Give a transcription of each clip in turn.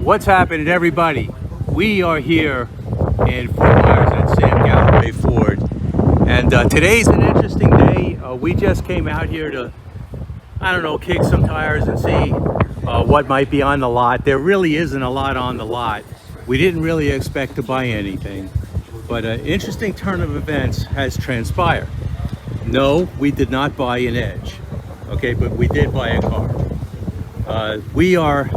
What's happening, everybody? We are here in Fort Myers at Sam Galloway Ford, and today's an interesting day. We just came out here to, I don't know, kick some tires and see what might be on the lot. There really isn't a lot on the lot. We didn't really expect to buy anything, but an interesting turn of events has transpired. No, we did not buy an Edge, okay, but we did buy a car. We are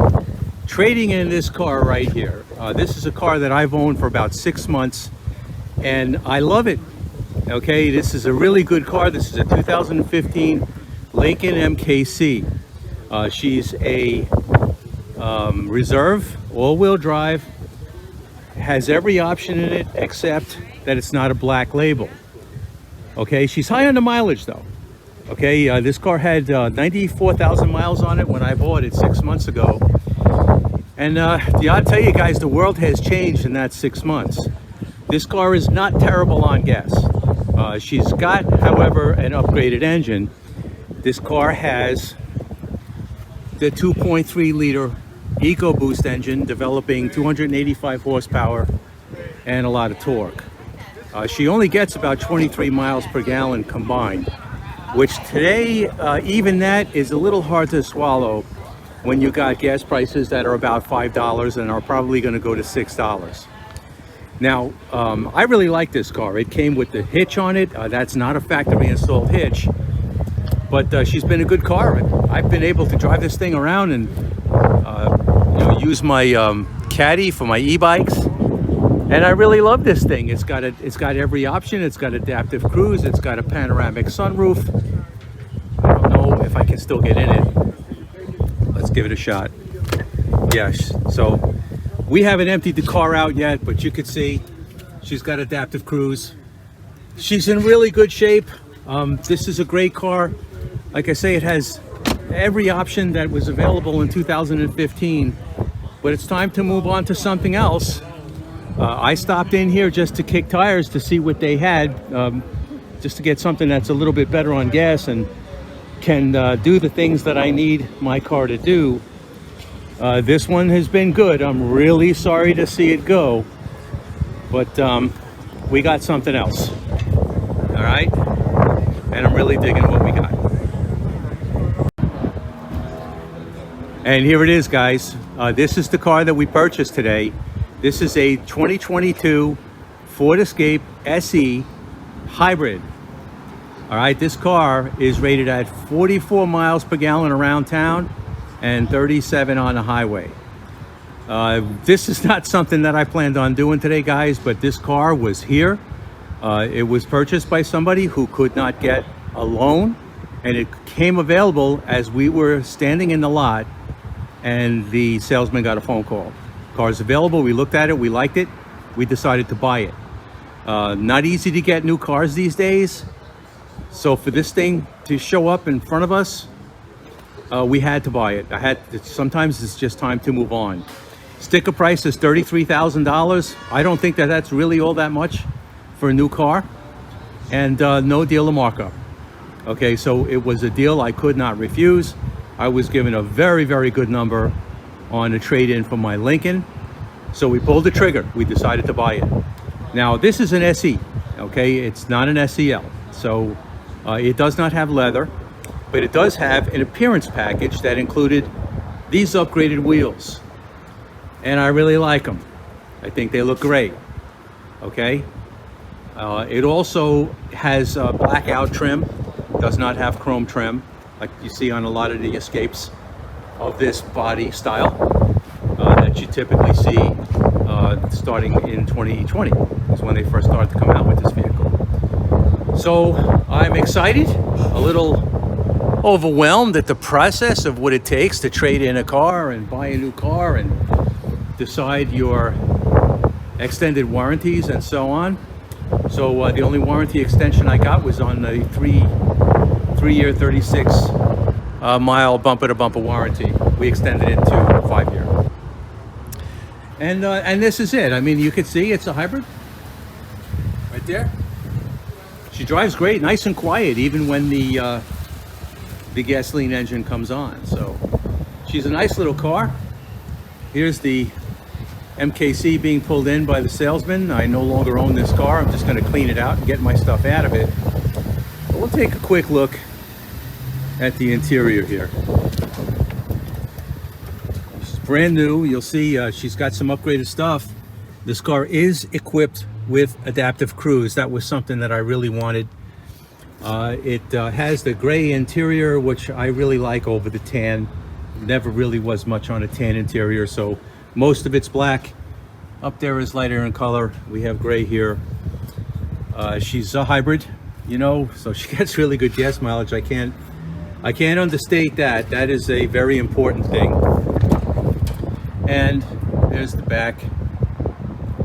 trading in this car right here. This is a car that I've owned for about 6 months, and I love it. Okay, this is a really good car. This is a 2015 Lincoln Mkc. She's a reserve, all-wheel drive, has every option in it except that it's not a black label. Okay, she's high on the mileage though. Okay, this car had 94,000 miles on it when I bought it 6 months ago. And I'll tell you guys, the world has changed in that 6 months. This car is not terrible on gas. She's got, however, an upgraded engine. This car has the 2.3 liter EcoBoost engine, developing 285 horsepower and a lot of torque. She only gets about 23 miles per gallon combined, which today, even that is a little hard to swallow when you got gas prices that are about $5 and are probably going to go to $6. Now, I really like this car. It came with the hitch on it. That's not a factory installed hitch, but she's been a good car. I've been able to drive this thing around and use my caddy for my e-bikes, and I really love this thing. It's got every option. It's got adaptive cruise. It's got a panoramic sunroof. I don't know if I can still get in it. Let's give it a shot. Yes, so we haven't emptied the car out yet, but you can see she's got adaptive cruise. She's in really good shape. This is a great car. Like I say, it has every option that was available in 2015, but it's time to move on to something else. I stopped in here just to kick tires to see what they had, just to get something that's a little bit better on gas and can do the things that I need my car to do. This one has been good. I'm really sorry to see it go, but we got something else. All right, and I'm really digging what we got. And here it is, guys. This is the car that we purchased today. This is a 2022 Ford Escape SE hybrid. All right, this car is rated at 44 miles per gallon around town and 37 on the highway. This is not something that I planned on doing today, guys, but this car was here. It was purchased by somebody who could not get a loan, and it came available as we were standing in the lot, and the salesman got a phone call. Car's available. We looked at it. We liked it. We decided to buy it. Not easy to get new cars these days. So for this thing to show up in front of us, we had to buy it. Sometimes it's just time to move on. Sticker price is $33,000. I don't think that that's really all that much for a new car, and no dealer markup. Okay, so it was a deal I could not refuse. I was given a very, very good number on a trade-in for my Lincoln, so we pulled the trigger. We decided to buy it. Now, this is an SE, okay? It's not an SEL, so it does not have leather, but it does have an appearance package that included these upgraded wheels, and I really like them. I think they look great. Okay, it also has blackout trim. Does not have chrome trim like you see on a lot of the Escapes of this body style that you typically see starting in 2020 is when they first started to come out with this vehicle. So I'm excited, a little overwhelmed at the process of what it takes to trade in a car and buy a new car and decide your extended warranties and so on. So the only warranty extension I got was on the three-year, 36 mile bumper-to-bumper warranty. We extended it to 5 year. And this is it. I mean, you can see it's a hybrid right there. She drives great, nice and quiet, even when the gasoline engine comes on. So she's a nice little car. Here's the MKC being pulled in by the salesman. I no longer own this car. I'm just going to clean it out and get my stuff out of it. But we'll take a quick look at the interior here. It's brand new. You'll see she's got some upgraded stuff. This car is equipped with adaptive cruise. That was something that I really wanted. It has the gray interior, which I really like over the tan. Never really was much on a tan interior, so most of it's black. Up there is lighter in color. We have gray here. She's a hybrid, you know, so she gets really good gas mileage. I can't understate that. That is a very important thing. And there's the back.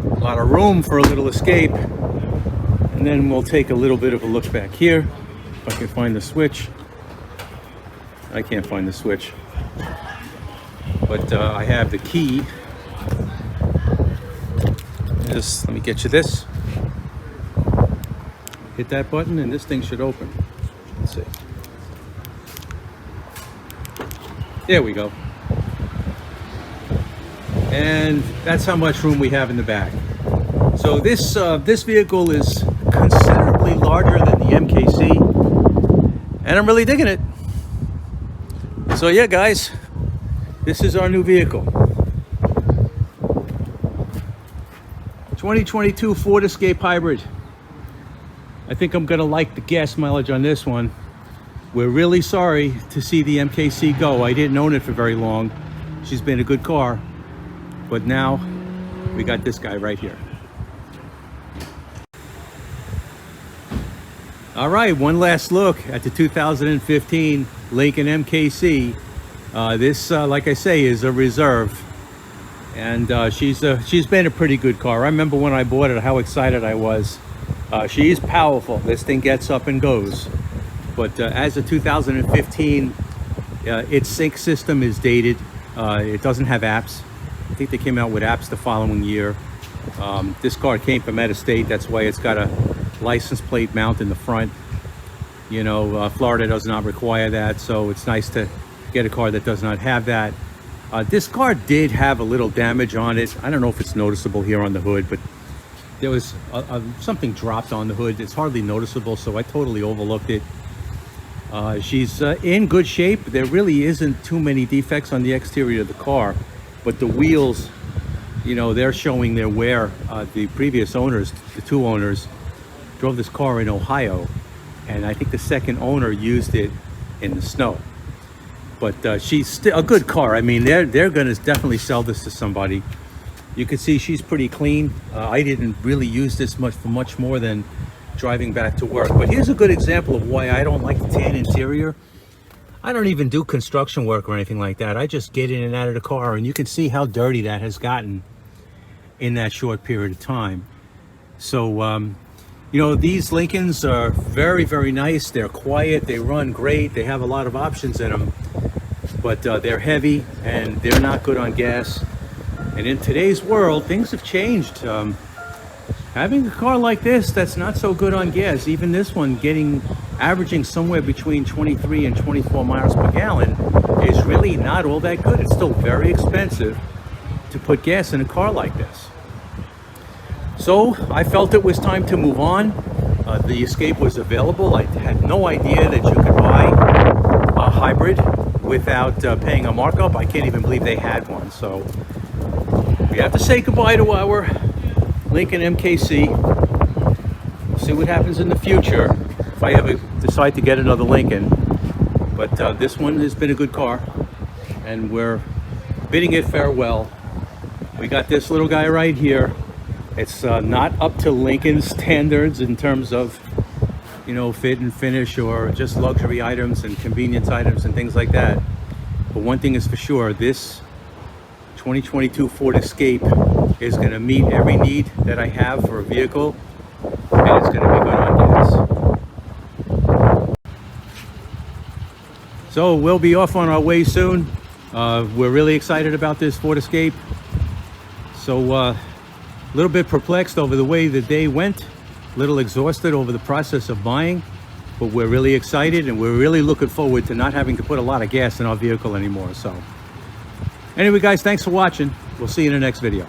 A lot of room for a little escape. And then we'll take a little bit of a look back here. If I can find the switch. I can't find the switch. But I have the key. Just let me get you this. Hit that button and this thing should open. Let's see. There we go. And that's how much room we have in the back. So this vehicle is considerably larger than the MKC, and I'm really digging it. So yeah, guys, this is our new vehicle. 2022 Ford Escape Hybrid. I think I'm gonna like the gas mileage on this one. We're really sorry to see the MKC go. I didn't own it for very long. She's been a good car, but now we got this guy right here. All right, one last look at the 2015 Lincoln Mkc. This, like I say, is a reserve, and she's been a pretty good car. I remember when I bought it, how excited I was. She's powerful. This thing gets up and goes. But as a 2015, its sync system is dated. It doesn't have apps. I think they came out with apps the following year. This car came from out of state. That's why it's got a license plate mount in the front. You know, Florida does not require that, so it's nice to get a car that does not have that. This car did have a little damage on it. I don't know if it's noticeable here on the hood, but there was something dropped on the hood. It's hardly noticeable, so I totally overlooked it. She's in good shape. There really isn't too many defects on the exterior of the car, but the wheels, you know, they're showing their wear. The previous owners, the two owners, drove this car in Ohio, and I think the second owner used it in the snow. But she's still a good car. I mean, they're gonna definitely sell this to somebody. You can see she's pretty clean. I didn't really use this much for much more than driving back to work. But here's a good example of why I don't like the tan interior. I don't even do construction work or anything like that. I just get in and out of the car, and you can see how dirty that has gotten in that short period of time. So, you know, these Lincolns are very, very nice. They're quiet, they run great, they have a lot of options in them, but they're heavy and they're not good on gas. And in today's world, things have changed. Having a car like this that's not so good on gas, even this one averaging somewhere between 23 and 24 miles per gallon, is really not all that good. It's still very expensive to put gas in a car like this. So I felt it was time to move on. The Escape was available. I had no idea that you could buy a hybrid without paying a markup. I can't even believe they had one. So we have to say goodbye to our Lincoln Mkc. We'll see what happens in the future if I ever decide to get another Lincoln. But this one has been a good car, and we're bidding it farewell. We got this little guy right here. It's not up to Lincoln standards in terms of, you know, fit and finish or just luxury items and convenience items and things like that. But one thing is for sure, this 2022 Ford Escape is going to meet every need that I have for a vehicle, and it's going to be good on gas. So we'll be off on our way soon. We're really excited about this Ford Escape. So a little bit perplexed over the way the day went, a little exhausted over the process of buying, but we're really excited and we're really looking forward to not having to put a lot of gas in our vehicle anymore. So anyway, guys, thanks for watching. We'll see you in the next video.